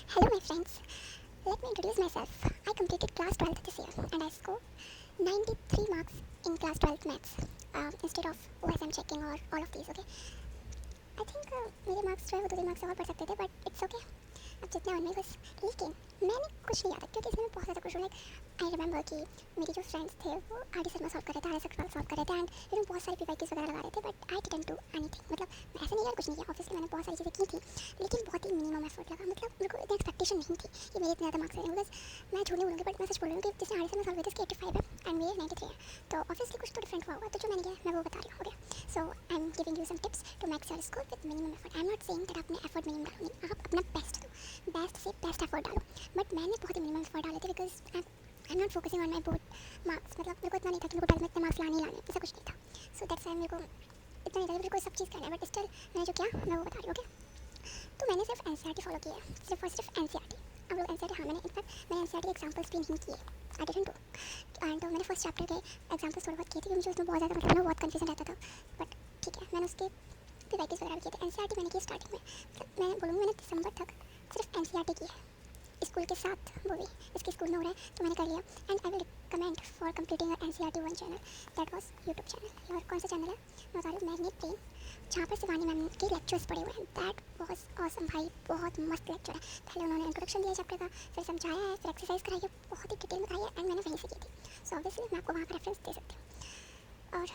Hello, my friends. Let me introduce myself. I completed class 12th this year and I scored 93 marks in class 12th maths instead of OSM checking or all of these. Okay, I think मेरे marks जो है वो 2-3 marks से और बढ़ सकते थे but it's okay अब जितना उनमें बस लेकिन मैंने कुछ नहीं याद क्योंकि इसमें मैं बहुत ज़्यादा खुश हूँ लाइक आई रिमेंबर कि मेरे जो फ्रेंड्स थे वो आर डी शर्मा सॉल्व कर रहे थे आर एस सॉल्व कर रहे थे एंड बहुत सारे पीवाईक्यूज वगैरह लगा रहे थे but I didn't do anything मतलब ऐसे नहीं यार कुछ नहीं किया ऑब्वियसली मैंने बहुत सारी चीज़ें की थी लेकिन बहुत ही मिनिमम एफर्ट लगा मतलब मेरे को इतनी एक्सपेक्टेशन नहीं थी कि मेरे इतने ज़्यादा मार्क्स आएंगे बिकॉज मैं झूठ नहीं बोलूँगी बट मैं सच बोल रही हूँ कि जिसने आर एस सॉल्व किया था उसके 85 है एंड मेरे 93 है तो ऑब्वियसली कुछ तो डिफरेंट हुआ होगा तो जो मैंने किया मैं वो बता रही हूँ okay so I am giving you some tips to max your score with minimum effort I am not saying that आपने एफर्ट मिनिमम डालो नहीं आप अपना बेस्ट दो बेस्ट से बेस्ट एफर्ट डालो बट मैंने बहुत ही मिनिमम एफर्ट डाले थे because I am not focusing on my board marks मतलब मेरे को इतना नहीं था कि मेरे को 12 में इतने मार्क्स लाने ही लाने ऐसा कुछ नहीं था सो दैट्स वाई मेरे को इतना नहीं था कि मेरे को सब चीज़ करना है बट स्टिल मैंने जो किया मैं वो बता रही हूँ ओके तो मैंने सिर्फ एन फॉलो किया है सिर्फ और सिर्फ एन अब लोग एन हाँ मैंने इनफैक्ट मैंने एन के एग्जाम्पल्स भी नहीं किए आई डिडंट डू एंड मैंने फर्स्ट चैप्टर के एग्जाम्पल्स थोड़े बहुत किए थे क्योंकि मुझे उसमें बहुत ज़्यादा मतलब बहुत कन्फ्यूजन रहता था बट ठीक है मैंने उसके पीवाईक्यूज वगैरह भी किए थे एन मैंने की स्टार्टिंग में मतलब मैं बोलूँगी मैंने दिसंबर तक सिर्फ एन की है स्कूल के साथ वो भी इसके स्कूल में हो रहा है तो मैंने कर लिया and I will recommend for completing N C R T one channel that was YouTube channel और कौन सा चैनल है मैं बता रही हूँ मैग्नेट प्लेन जहाँ पर शिवानी मैम के लेक्चर्स पड़े हुए हैं दैट वॉज ऑसम भाई बहुत मस्त लेक्चर है पहले उन्होंने इंट्रोडक्शन दिया चैप्टर का फिर समझाया है फिर एक्सरसाइज कराई है बहुत ही डिटेल में कराई है एंड मैंने वहीं से की थी सो ऑब्वियसली मैं आपको वहाँ का रेफरेंस दे सकती हूँ और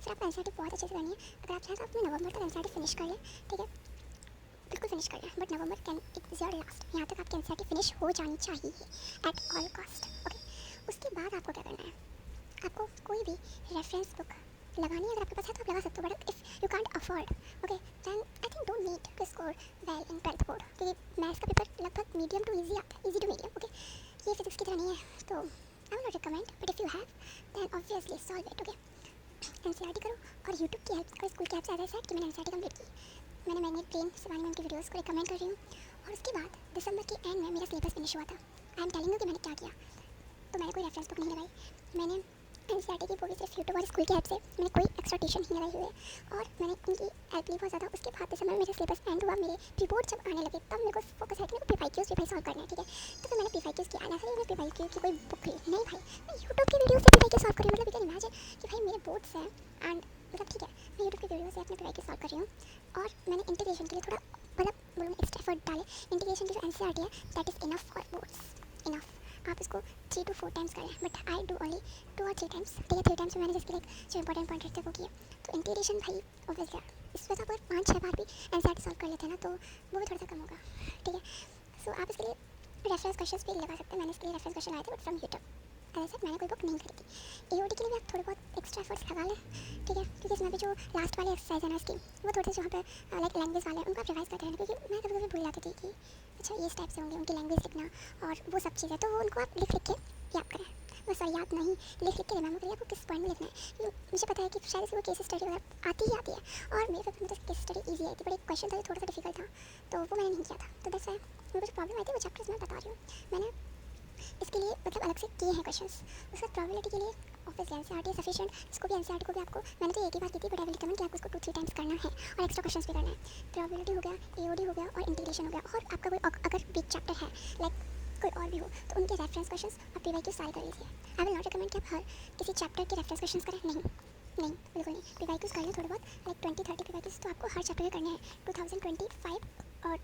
फिर आपको एन सी आर टी बहुत अच्छे से करनी है अगर आप चाहें तो अपने नवंबर तक N C R T finish कर लें ठीक है बिल्कुल फिनिश कर लें but November can it is your last यहाँ तक आपकी एन फिनिश हो जानी चाहिए एट ऑल कॉस्ट ओके उसके बाद आपको क्या करना है आपको कोई भी रेफरेंस बुक लगानी है अगर आपके पास है तो आप लगा सकते हो but if you can't afford okay then I think don't need to score well in 12th board क्योंकि मैथ्स का पेपर लगभग मीडियम टू ईजी आता है ईजी टू मीडियम ओके ये फिजिक्स की तरह नहीं है तो I will not recommend but if you have then obviously solve it okay एन करो और यूट्यूब की हेल्प और स्कूल की हेल्प से ऐसा है कि मैंने एन कंप्लीट की मैंने मैग्नेट प्लेन शिवानी मैम की वीडियोस को रिकमेंड कर रही हूँ और उसके बाद दिसंबर के एंड में मेरा सिलेबस फिनिश हुआ था आई एम टेलिंग यू कि मैंने क्या किया तो मैंने कोई रेफरेंस बुक नहीं लगाई मैंने एन की वो भी सिर्फ यूट्यूब और स्कूल की हेल्प से मैंने कोई एक्स्ट्रा ट्यूशन नहीं लगाई हुई है और मैंने उनकी हेल्प ली बहुत ज़्यादा उसके बाद दिसंबर में मेरा सिलेबस एंड हुआ मेरे रिपोर्ट जब आने लगे तब मेरे को फोकस है कि मेरे को पीवाईक्यूज सॉल्व करना है ठीक है तो फिर मैंने पीवाईक्यूज किया ऐसा नहीं पीवाईक्यू की कोई बुक ली नहीं भाई मैं यूट्यूब की वीडियो से पीवाईक्यू सॉल्व कर रही हूँ मतलब यू कैन इमेजिन कि भाई मेरे बोर्ड्स हैं एंड मतलब ठीक है मैं यूट्यूब की वीडियो से अपने पीवाईक्यू सॉल्व कर रही हूँ और मैंने इंटीग्रेशन के लिए थोड़ा मतलब बोलूँगी एक्स्ट्रा एफर्ट डाले इंटीग्रेशन की जो एन है that is enough for boards enough आप इसको 3 to 4 टाइम्स करें but I do only 2 or 3 times ठीक है 3 टाइम्स में मैंने जिसके लाइक जो इंपॉर्टेंट पॉइंट रहते हैं वो किए तो इंटीग्रेशन भाई ऑब्वियसली इस वजह पर 5-6 बार भी एन सॉल्व कर लेते हैं ना तो वो भी थोड़ा सा कम होगा ठीक है सो आप इसके लिए रेफरेंस क्वेश्चन भी लगा सकते हैं मैंने इसके लिए रेफरेंस क्वेश्चन आए थे बट फ्रॉम यूट्यूब ऐसे मैंने कोई बुक नहीं खरीदी एओडी के लिए भी आप थोड़े बहुत एक्स्ट्रा एफर्ट्स लगा लें ठीक है क्योंकि इसमें भी जो लास्ट वाले एक्सरसाइज है ना इसकी वो थोड़े से जहाँ पे लाइक लैंग्वेज वाले हैं उनको आप रिवाइज करते रहना क्योंकि मैं कभी कभी भूल जाती थी कि अच्छा ये इस टाइप से होंगे उनकी लैंग्वेज लिखना और वो सब चीज़ें तो वो उनको आप लिख के याद करें वो सॉरी याद नहीं लिख के रिमेंबर करिए आपको किस पॉइंट में लिखना है क्योंकि मुझे पता है कि शायद इसकी वो केस स्टडी वगैरह आती ही आती है और मेरे पेपर में तो केस स्टडी ईजी आई थी बट एक क्वेश्चन था जो थोड़ा सा डिफिकल्ट था तो वो मैंने नहीं किया था तो दैट्स व्हाई मेरे को जो प्रॉब्लम आई थी वो चैप्टर्स में बता रही हूँ मैंने इसके लिए मतलब अलग से किए हैं क्वेश्चंस उसके प्रोबेबिलिटी के लिए obviously N C R T sufficient इसको भी एन सी आर टी को भी आपको मैंने तो एक ही बार की थी बट आई विल रिकमेंड कि आपको इसको 2-3 टाइम्स करना है और एक्स्ट्रा क्वेश्चंस भी करना है प्रोबेबिलिटी हो गया एओडी हो गया और इंटीग्रेशन हो गया और आपका कोई अगर वीक चैप्टर है लाइक कोई और भी हो तो उनके रेफरेंस क्वेश्चंस और पीवाईक्यू सारे कर लीजिए आई विल नॉट रिकमेंड कि आप हर किसी चैप्टर के रेफरेंस क्वेश्चंस करें नहीं नहीं बिल्कुल नहीं पीवाईक्यूज कर लें थोड़े बहुत लाइक 20-30 पीवाईक्यूज तो आपको हर चैप्टर के करने हैं 2025 और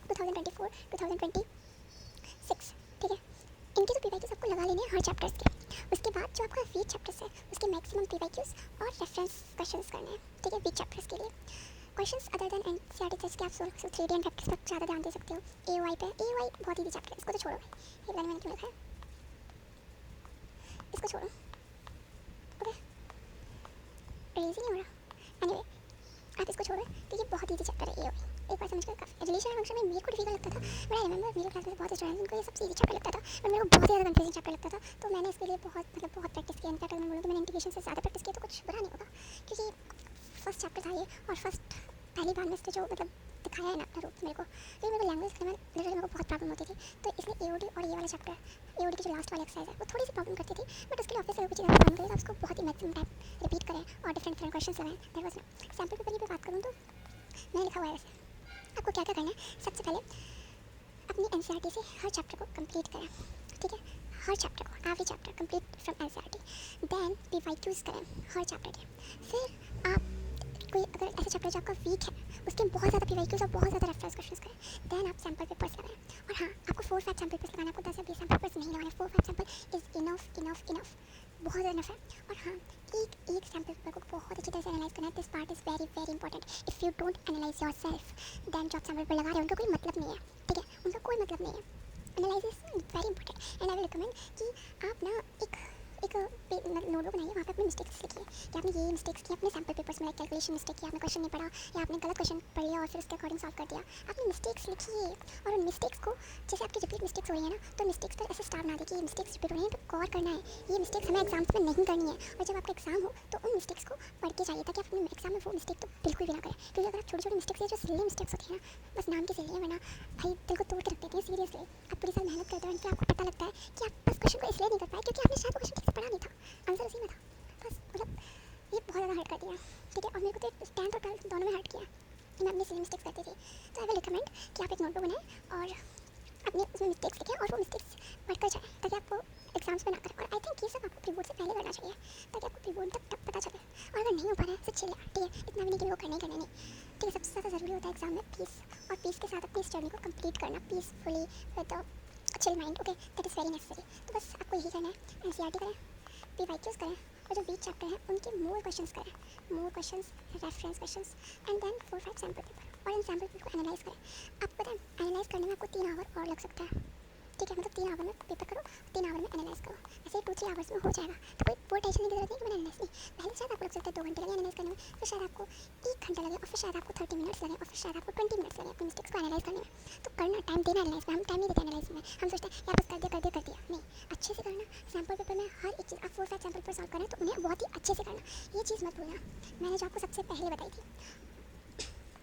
2024 2026 ठीक है इनके तो पीवाईक्यूज आपको लगा लेने हैं हर चैप्टर्स के उसके बाद जो आपका वीक चैप्टर्स है उसके मैक्सिमम पीवाईक्यूज और रेफरेंस क्वेश्चंस करने हैं ठीक है वीक चैप्टर्स के लिए questions other than NCERT test के आप 3D एंड प्रैक्टिस पर ज़्यादा ध्यान दे सकते हो एओआई पे एओआई बहुत ईजी चैप्टर है इसको तो छोड़ो भाई ये पता नहीं मैंने क्यों लिखा है इसको छोड़ो ओके रेज नहीं हो रहा एनीवे आप इसको छोड़ो क्योंकि बहुत ईजी चैप्टर है एओआई एक बार समझ कर काफ़ी रिलेशन फंक्शन में मेरे को डिफिकल्ट लगता था बट आई रिमेंबर मेरे क्लास में बहुत स्टूडेंट्स उनको ये सबसे ईजी चैप्टर लगता था बट मेरे को बहुत ज़्यादा कंफ्यूजिंग चैप्टर लगता था तो मैंने इसके लिए बहुत प्रैक्टिस की इनफैक्ट अगर मैं बोलूँ तो मैंने इंटीग्रेशन से ज़्यादा प्रैक्टिस की तो कुछ बुरा नहीं होगा क्योंकि फर्स्ट चैप्टर था ये और फर्स्ट पहली बार में इसने जो मतलब दिखाया है ना अपना रूप मेरे को तो मेरे को लैंग्वेज करने में लिटरली मेरे को बहुत प्रॉब्लम होती थी तो इसलिए एओडी और ये वाला चैप्टर एओडी की जो लास्ट वाली एक्सरसाइज है वो थोड़ी सी प्रॉब्लम करती थी बट उसके लिए ऑफिस अगर कुछ चीज़ काम करें तो उसको बहुत ही मैक्सिमम टाइम रिपीट करें और डिफरेंट क्वेश्चन लगाएं दैट वाज सैम्पल पेपर की बात करूँ तो मैंने लिखा हुआ है वैसे आपको क्या क्या करना है सबसे पहले अपनी एनसीईआरटी से हर चैप्टर को कंप्लीट करें, ठीक है, हर चैप्टर को, every chapter complete from NCERT. Then PYQs करें हर चैप्टर के। फिर आप कोई अगर ऐसा चैप्टर जो आपका वीक है उसके बहुत ज़्यादा पीवाईक्यूज और बहुत ज़्यादा रेफरेंस क्वेश्चंस करें। देन आप सैम्पल पेपर्स लगाएं। और हाँ, आपको 4-5 सैम्पल पेपर्स लगाना, आपको 10 या 20 सैम्पल पेपर्स नहीं लगाने, 4-5 सैम्पल इज़ इनफ, बहुत इनफ है। और हाँ, एक सैम्पल पेपर को बहुत अच्छी तरह से एनालाइज करना है। This part is very important. If you don't analyse yourself then जो आप सैम्पल पेपर लगा रहे हैं उनका कोई मतलब नहीं है, ठीक है, उनका कोई मतलब नहीं है। Analysis very important and I will recommend कि आप ना एक नोटबुक बनाइए, वहाँ पे अपनी मिस्टेक्स लिखिए कि आपने ये मिस्टेक्स की अपने सैम्पल पेपर्स में, लाइक कैलकुलेशन मिस्टेक किया, आपने क्वेश्चन नहीं पढ़ा या आपने गलत क्वेश्चन पढ़ लिया और फिर उसके अकॉर्डिंग सॉल्व कर दिया। आपने मिस्टेक्स लिखिए और उन मिस्टेक्स को, जैसे आपकी रिपीट मिस्टेक्स हो रही है ना, तो मिस्टेक्स पर ऐसे स्टार ना देखिए, ये मिस्टेक्स रिपीट हो रही है तो कवर करना है, ये मिस्टेक्स हमें एग्जाम्स में नहीं करनी है। और जब आपका एग्जाम हो तो उन मिस्टेक्स को पढ़ के जाइए ताकि आप अपने एग्जाम में वो मिस्टेक तो बिल्कुल भी ना करें। क्योंकि अगर आप छोटी छोटी मिस्टेक्स है जो सिल्ली मिस्टेक्स होती है ना, बस नाम की सिल्ली है, वरना भाई दिल को तोड़ के रख देते हैं सीरियसली। आप पूरी साल मेहनत करते हो फिर आपको पता लगता है कि आप बस क्वेश्चन को इसलिए नहीं कर पाए क्योंकि आपने शायद वो क्वेश्चन ठीक से पढ़ा नहीं था, आंसर उसी में था बस। मतलब ये बहुत ज़्यादा हर्ट कर दिया, ठीक है। और मेरे को तो 10th और 12th दोनों में हर्ट किया कि मैं अपनी सिली मिस्टेक्स करती थी। तो आई विल रिकमेंड कि आप एक नोटबुक बनाएं और अपने उसमें मिस्टेक्स लिखें और वो मिस्टेक्स पढ़कर जाएँ ताकि आपको एग्जाम्स में ना करें। और आई थिंक ये सब आपको प्री बोर्ड से पहले करना चाहिए ताकि आपको प्री बोर्ड तक पता चले। और अगर नहीं हो पा रहा है तो चिल, ठीक है, इतना भी नहीं कि वो करने नहीं, ठीक है। सबसे ज़्यादा ज़रूरी होता है एग्जाम में पीस, और पीस के साथ अपनी स्टडी को कंप्लीट करना peacefully with chill mind, okay, that is very necessary. तो बस आपको यही करना है, एनसीईआरटी करें, पीवाईक्यूज करें और जो वीक चैप्टर हैं उनके मोर क्वेश्चंस करें, more questions, reference questions and then 4-5 sample paper, और इन सैम्पल पेपर को एनालाइज करें। आपको पता है एनालाइज करने में आपको 3 आवर और लग सकता है, ठीक है, मतलब 3 आवर में पेपर करो, 3 आवर में एनालाइज करो, ऐसे 2-3 आवर्स में हो जाएगा। तो कोई टेंशन की जरूरत नहीं कि मैंने एनालाइज नहीं, पहले शायद आपको लग सकता है 2 घंटे लगे एनालाइज करने में, फिर शायद आपको 1 घंटा लगे, और फिर शायद आपको 30 मिनट्स लगे, और फिर शायद आपको 20 मिनट्स लगे अपनी मिस्टेक्स को एनालाइज करने में। तो करना, टाइम देना एनालाइज में। हम टाइम नहीं देते एनालाइज में, हम सोचते हैं यार बस कर दिया, नहीं, अच्छे से करना। सैम्पल पेपर में हर एक चीज़, आप 4-5 सैम्पल पेपर सॉल्व करें तो उन्हें बहुत ही अच्छे से करना, ये चीज़ मत भूलना। मैंने जो आपको सबसे पहले बताई थी,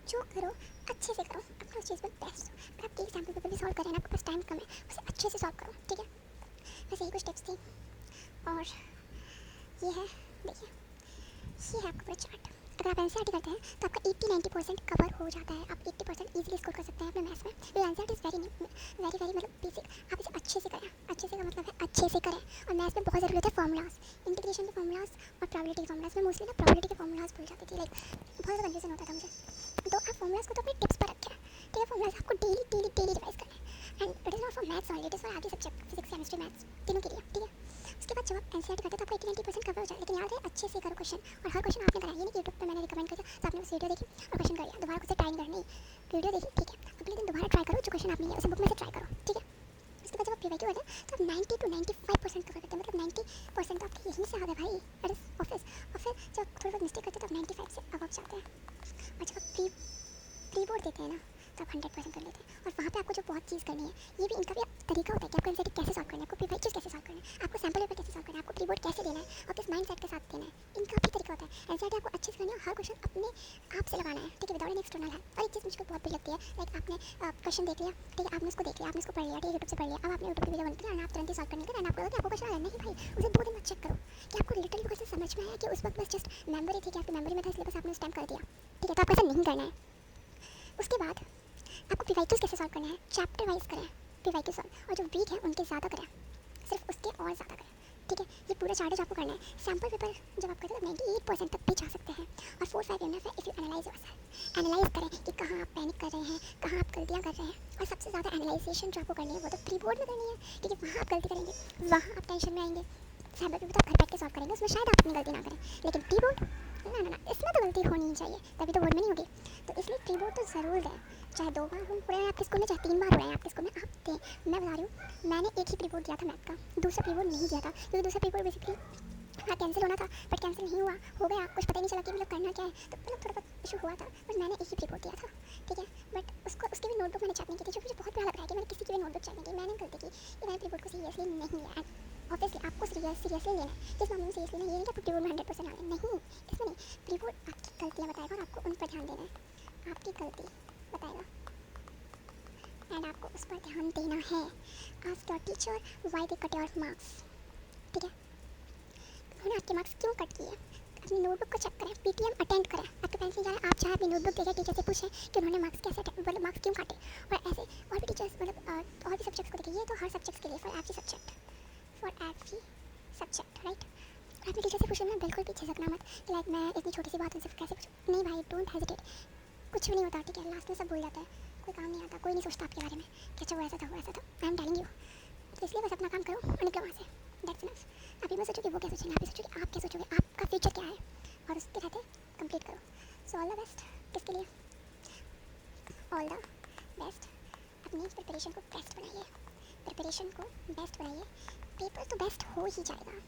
जो करो अच्छे से करो, अपना उस चीज़ में बेस्ट हो। अगर आप एक सैम्पल पेपर भी सॉल्व करें ना, आपके पास टाइम कम है, उसे अच्छे से सॉल्व करो, ठीक है। बस यही कुछ टिप्स थी। और ये है, देखिए, ये है आपका पूरा चार्ट। अगर आप एनसीईआरटी करते हैं तो आपका 80-90% कवर हो जाता है, आप 80% ईजिली स्कोर कर सकते हैं अपने मैथ्स में। तो एनसीईआरटी इज़ वेरी मतलब बेसिक, आप इसे अच्छे से करें, अच्छे से का मतलब है अच्छे से करें। और मैथ्स में बहुत ज़रूरी होता है फार्मूलाज, इंटीग्रेशन के फार्मूलाज और प्रोबेबिलिटी के फार्मूलाज। मैं मोस्टली ना प्रोबेबिलिटी के फार्मूलाज भूल जाती थी, लाइक बहुत ज़्यादा कन्फ्यूजन होता था मुझे। तो आप फार्मूलाज को तो अपने टिप्स पर रखें, ठीक है। फार्मूलाज आपको डेली रिवाइज करना है, and it is not for maths only, it is for आगे सब्जेक्ट, फिजिक्स, केमिस्ट्री, मैथ्स, तीनों के लिए, ठीक है। उसके बाद जब आप एनसीईआरटी करते हैं तो आपका 80-90% कवर हो जाए, लेकिन याद है अच्छे से करो क्वेश्चन। और हर क्वेश्चन आपने कराया, ये नहीं यूट्यूब पे मैंने रिकमेंड किया तो आपने उस वीडियो देखी और क्वेश्चन कर लिया, दोबारा खुद से ट्राई नहीं करनी, वीडियो देखी, ठीक है, अगले दिन दोबारा ट्राई करो, जो क्वेश्चन आपने लिया उसे बुक में से ट्राई करो, ठीक है। उसके बाद जब आप पीवाईक्यू करते हैं तो आप 90-95% कवर करते हैं, मतलब 90% तो आपकी यहीं से आ गए भाई, दैट इज ऑफिस। और फिर जब थोड़ा बहुत मिस्टेक करते हैं तो आप 95 से अब जाते हैं। और जब आप प्री बोर्ड देते हैं ना तो आप 100% कर लेते हैं। और वहाँ पे आपको जो बहुत चीज़ करनी है, ये भी इनका भी तरीका होता है कि आपको एनसीईआरटी कैसे सॉल्व करना है, आपको पीवाईक्यूज कैसे सॉल्व करना है, आपको सैम्पल पेपर कैसे सॉल्व करना है, आपको प्री बोर्ड कैसे देना है और किस माइंड सेट के साथ देना है, इनका भी तरीका होता है। एनसीईआरटी आपको अच्छे से करनी है, हर क्वेश्चन अपने आप से लगाना है, ठीक है, विदाउट एनी एक्सटर्नल है। और एक चीज़ मुझको बहुत बुरी लगती है, लाइक आपने क्वेश्चन देख लिया, ठीक है, आपने उसको देख लिया, आपने उसको पढ़ लिया, ठीक है, यूट्यूब से पढ़ लिया, अब आपने यूट्यूब की वीडियो बन दी, आप तुरंत ही सॉल्व करने लगे, आपको लगा कि आपको क्वेश्चन आया नहीं भाई, उसे 2 दिन बाद चेक करो कि आपको लिटरली क्वेश्चन समझ में आया कि उस वक्त बस जस्ट मेमोरी थी, कि आपकी मेमोरी में था इसलिए बस आपने उस टाइम कर दिया, ठीक है। तो आपको ऐसा नहीं करना है। उसके बाद आपको पीवाईक्यूज कैसे सॉल्व करना है, चैप्टर वाइज करें पीवाईक्यू सॉल्व, और जो वीक है उनके ज़्यादा करें, सिर्फ उसके और ज़्यादा करें, ठीक है। ये पूरा चार्ट आपको करना है। सैम्पल पेपर जब आप करते हैं तो 98% तक भी जा सकते हैं, और 4-5 इनफ है if you analyse yourself. Analyse करें कि कहाँ आप पैनिक कर रहे हैं, कहाँ आप गलतियाँ कर रहे हैं, और सबसे ज़्यादा एनालाइजेशन जो आपको करनी है वो तो प्री बोर्ड में करनी है, ठीक है। वहाँ आप गलती करेंगे, वहाँ आप टेंशन में आएंगे। सैम्पल पेपर तो आप घर बैठ के सॉल्व करेंगे, उसमें शायद आप अपनी गलती ना करें, लेकिन प्री बोर्ड ना, इसमें तो गलती होनी ही चाहिए, तभी तो बोर्ड में नहीं होगी। तो इसलिए प्री बोर्ड तो ज़रूर दें, चाहे 2 बार हो रहे हैं आपके स्कूल में, चाहे 3 बार हो रहे हैं आपके स्कूल में, आप दें। मैं बता रही हूँ, मैंने एक ही प्री बोर्ड दिया था मैथ का, दूसरा प्री बोर्ड नहीं दिया था, क्योंकि दूसरा प्री बोर्ड बेसिकली हाँ कैंसिल होना था, बट कैंसिल नहीं हुआ, हो गया, कुछ पता ही नहीं चला कि मतलब करना क्या है, तो मतलब थोड़ा बहुत इशू हुआ था, बट मैंने एक ही प्री बोर्ड दिया था, ठीक है। बट उसकी भी नोटबुक मैंने चेक नहीं की थी, जो मुझे बहुत बुरा लग रहा है कि मैंने किसी की भी नोटबुक चेक नहीं की, मैंने गलती की कि मैंने प्री बोर्ड को सीरियसली नहीं लिया। ऑब्वियसली आपको सीरियसली लेना है, किस मामले में सीरियसली लेना, ये नहीं कि प्री बोर्ड में 100% आ गए, नहीं, इसमें नहीं। प्री बोर्ड आपकी गलतियाँ बताएगा और आपको उन पर ध्यान देना है, आपकी गलती बताएगा एंड आपको उस पर ध्यान देना है। Ask your teacher why they cut your marks, ठीक है, उन्होंने आपके मार्क्स क्यों कट किए। अपनी नोटबुक को चेक करें, पीटीएम अटेंड करें। आपके पेरेंट्स नहीं जाना, आप चाहे अपनी नोटबुक देखें, टीचर से पूछें कि उन्होंने मार्क्स कैसे मतलब मार्क्स क्यों काटे। और ऐसे और भी टीचर्स मतलब और भी सब्जेक्ट्स को देखें, ये तो हर सब्जेक्ट्स के लिए, फॉर एवरी सब्जेक्ट राइट। और अपने टीचर से पूछना ना, बिल्कुल भी झिझकना मत कि लाइक मैं इतनी छोटी सी बात उनसे कैसे पूछूं। नहीं भाई, डोंट हेजिटेट, कुछ भी नहीं होता, ठीक है, लास्ट में सब भूल जाता है, कोई काम नहीं आता, कोई नहीं सोचता आपके बारे में कि अच्छा वो ऐसा था वो ऐसा था। आई एम टेलिंग यू, तो इसलिए बस अपना काम करो और निकलो वहाँ से, दैट्स इनफ। आप ये मत सोचो कि वो क्या सोचेंगे, आप ये सोचो कि आप क्या सोचोगे, आपका फ्यूचर क्या है, और उसके रहते कंप्लीट करो। So all the best. किसके लिए? All the best. अपनी प्रिपरेशन को बेस्ट बनाइए, प्रिपरेशन को बेस्ट बनाइए, पेपर तो बेस्ट हो ही जाएगा।